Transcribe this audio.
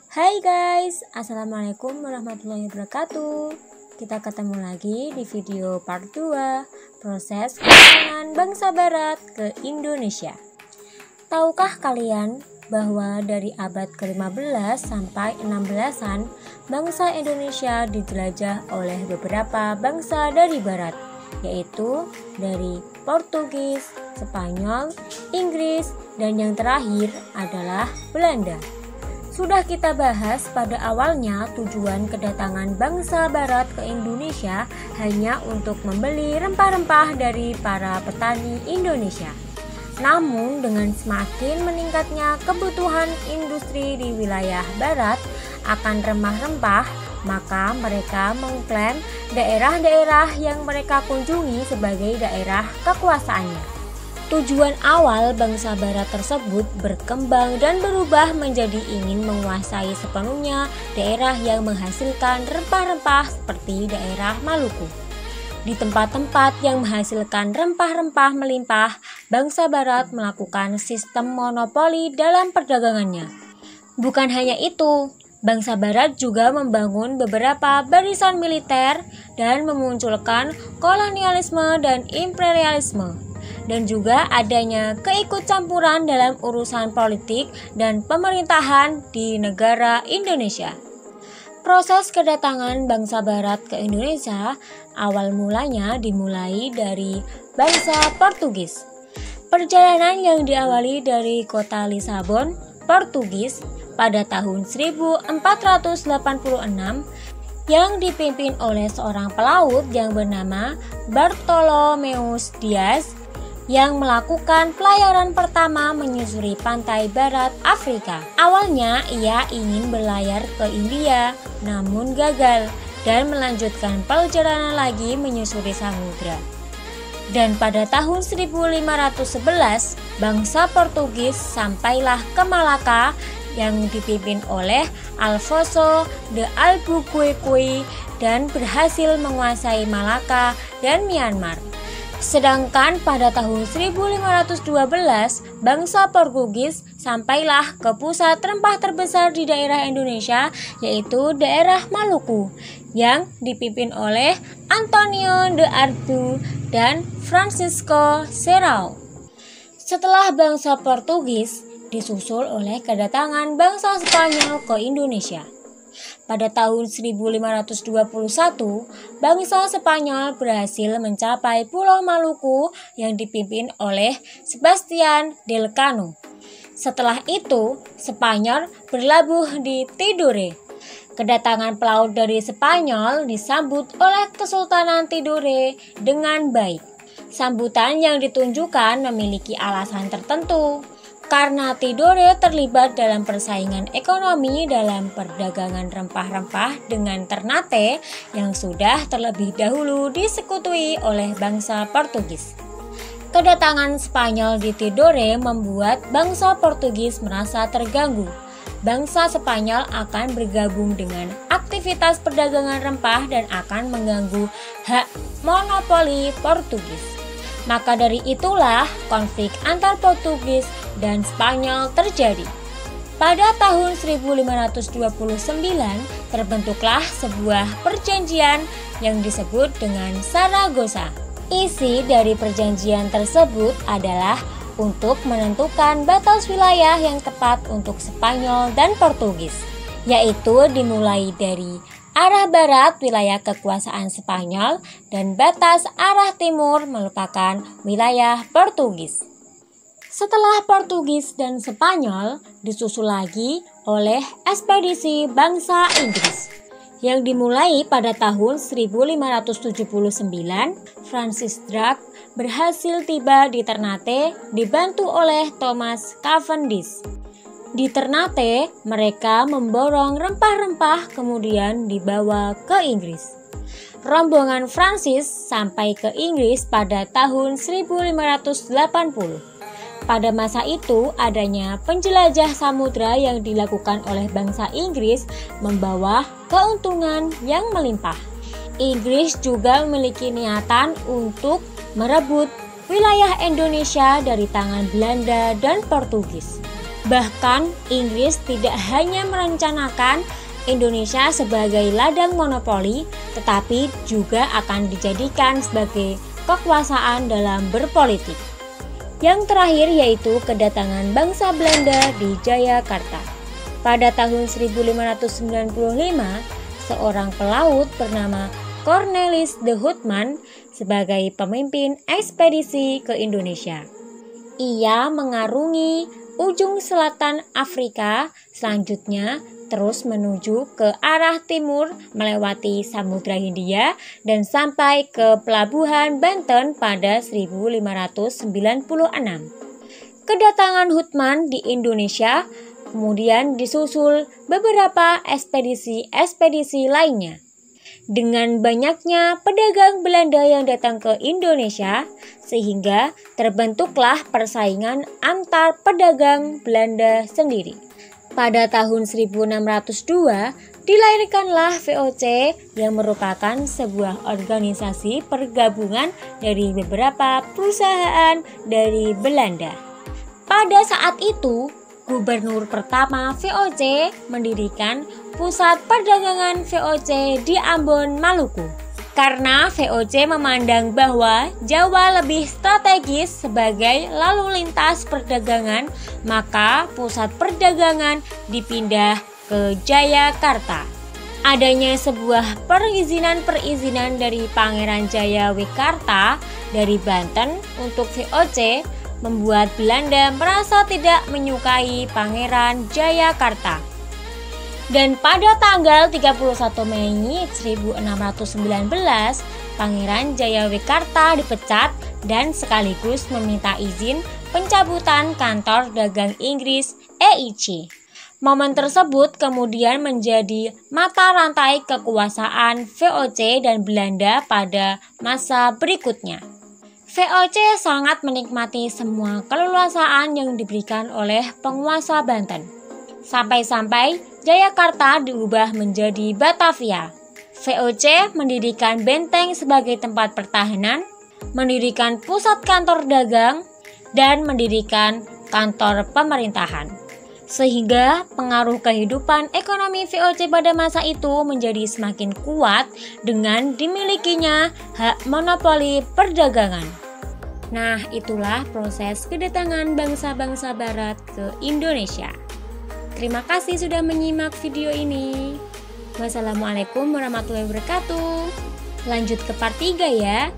Hai guys, Assalamualaikum warahmatullahi wabarakatuh. Kita ketemu lagi di video part 2, proses kedatangan bangsa barat ke Indonesia. Tahukah kalian bahwa dari abad ke-15 sampai 16-an, bangsa Indonesia dijelajah oleh beberapa bangsa dari barat, yaitu dari Portugis, Spanyol, Inggris, dan yang terakhir adalah Belanda. Sudah kita bahas pada awalnya tujuan kedatangan bangsa barat ke Indonesia hanya untuk membeli rempah-rempah dari para petani Indonesia. Namun dengan semakin meningkatnya kebutuhan industri di wilayah barat akan rempah-rempah, maka mereka mengklaim daerah-daerah yang mereka kunjungi sebagai daerah kekuasaannya. Tujuan awal bangsa barat tersebut berkembang dan berubah menjadi ingin menguasai sepenuhnya daerah yang menghasilkan rempah-rempah seperti daerah Maluku. Di tempat-tempat yang menghasilkan rempah-rempah melimpah, bangsa barat melakukan sistem monopoli dalam perdagangannya. Bukan hanya itu, bangsa barat juga membangun beberapa barisan militer dan memunculkan kolonialisme dan imperialisme, dan juga adanya keikutcampuran dalam urusan politik dan pemerintahan di negara Indonesia. Proses kedatangan bangsa barat ke Indonesia awal mulanya dimulai dari bangsa Portugis. Perjalanan yang diawali dari kota Lisabon, Portugis pada tahun 1486 yang dipimpin oleh seorang pelaut yang bernama Bartolomeus Dias yang melakukan pelayaran pertama menyusuri pantai barat Afrika. Awalnya ia ingin berlayar ke India, namun gagal dan melanjutkan perjalanan lagi menyusuri samudra. Dan pada tahun 1511, bangsa Portugis sampailah ke Malaka yang dipimpin oleh Alfonso de Albuquerque dan berhasil menguasai Malaka dan Myanmar. Sedangkan pada tahun 1512, bangsa Portugis sampailah ke pusat rempah terbesar di daerah Indonesia, yaitu daerah Maluku, yang dipimpin oleh Antonio de Arbu dan Francisco Serrao. Setelah bangsa Portugis, disusul oleh kedatangan bangsa Spanyol ke Indonesia. Pada tahun 1521, bangsa Spanyol berhasil mencapai Pulau Maluku yang dipimpin oleh Sebastian Elcano. Setelah itu, Spanyol berlabuh di Tidore. Kedatangan pelaut dari Spanyol disambut oleh Kesultanan Tidore dengan baik. Sambutan yang ditunjukkan memiliki alasan tertentu. Karena Tidore terlibat dalam persaingan ekonomi dalam perdagangan rempah-rempah dengan Ternate yang sudah terlebih dahulu disekutui oleh bangsa Portugis. Kedatangan Spanyol di Tidore membuat bangsa Portugis merasa terganggu. Bangsa Spanyol akan bergabung dengan aktivitas perdagangan rempah dan akan mengganggu hak monopoli Portugis. Maka dari itulah konflik antar Portugis dan Spanyol terjadi. Pada tahun 1529 terbentuklah sebuah perjanjian yang disebut dengan Saragossa. Isi dari perjanjian tersebut adalah untuk menentukan batas wilayah yang tepat untuk Spanyol dan Portugis, yaitu dimulai dari arah barat wilayah kekuasaan Spanyol dan batas arah timur merupakan wilayah Portugis. Setelah Portugis dan Spanyol disusul lagi oleh ekspedisi bangsa Inggris yang dimulai pada tahun 1579. Francis Drake berhasil tiba di Ternate dibantu oleh Thomas Cavendish. Di Ternate, mereka memborong rempah-rempah kemudian dibawa ke Inggris. Rombongan Francis sampai ke Inggris pada tahun 1580. Pada masa itu, adanya penjelajah samudra yang dilakukan oleh bangsa Inggris membawa keuntungan yang melimpah. Inggris juga memiliki niatan untuk merebut wilayah Indonesia dari tangan Belanda dan Portugis. Bahkan Inggris tidak hanya merencanakan Indonesia sebagai ladang monopoli, tetapi juga akan dijadikan sebagai kekuasaan dalam berpolitik. Yang terakhir yaitu kedatangan bangsa Belanda di Jayakarta. Pada tahun 1595, seorang pelaut bernama Cornelis de Houtman sebagai pemimpin ekspedisi ke Indonesia. Ia mengarungi ujung selatan Afrika, selanjutnya terus menuju ke arah timur melewati Samudra Hindia dan sampai ke pelabuhan Banten pada 1596. Kedatangan Houtman di Indonesia kemudian disusul beberapa ekspedisi lainnya. Dengan banyaknya pedagang Belanda yang datang ke Indonesia, sehingga terbentuklah persaingan antar pedagang Belanda sendiri. Pada tahun 1602, dilahirkanlah VOC yang merupakan sebuah organisasi pergabungan dari beberapa perusahaan dari Belanda. Pada saat itu, Gubernur pertama VOC mendirikan pusat perdagangan VOC di Ambon, Maluku. Karena VOC memandang bahwa Jawa lebih strategis sebagai lalu lintas perdagangan, maka pusat perdagangan dipindah ke Jayakarta. Adanya sebuah perizinan dari Pangeran Jayawikarta dari Banten untuk VOC membuat Belanda merasa tidak menyukai Pangeran Jayakarta. Dan pada tanggal 31 Mei 1619, Pangeran Jayawikarta dipecat dan sekaligus meminta izin pencabutan kantor dagang Inggris EIC. Momen tersebut kemudian menjadi mata rantai kekuasaan VOC dan Belanda pada masa berikutnya. VOC sangat menikmati semua keleluasaan yang diberikan oleh penguasa Banten. Sampai-sampai Jayakarta diubah menjadi Batavia. VOC mendirikan benteng sebagai tempat pertahanan, mendirikan pusat kantor dagang, dan mendirikan kantor pemerintahan. Sehingga pengaruh kehidupan ekonomi VOC pada masa itu menjadi semakin kuat dengan dimilikinya hak monopoli perdagangan. Nah, itulah proses kedatangan bangsa-bangsa barat ke Indonesia. Terima kasih sudah menyimak video ini. Wassalamualaikum warahmatullahi wabarakatuh. Lanjut ke part 3 ya.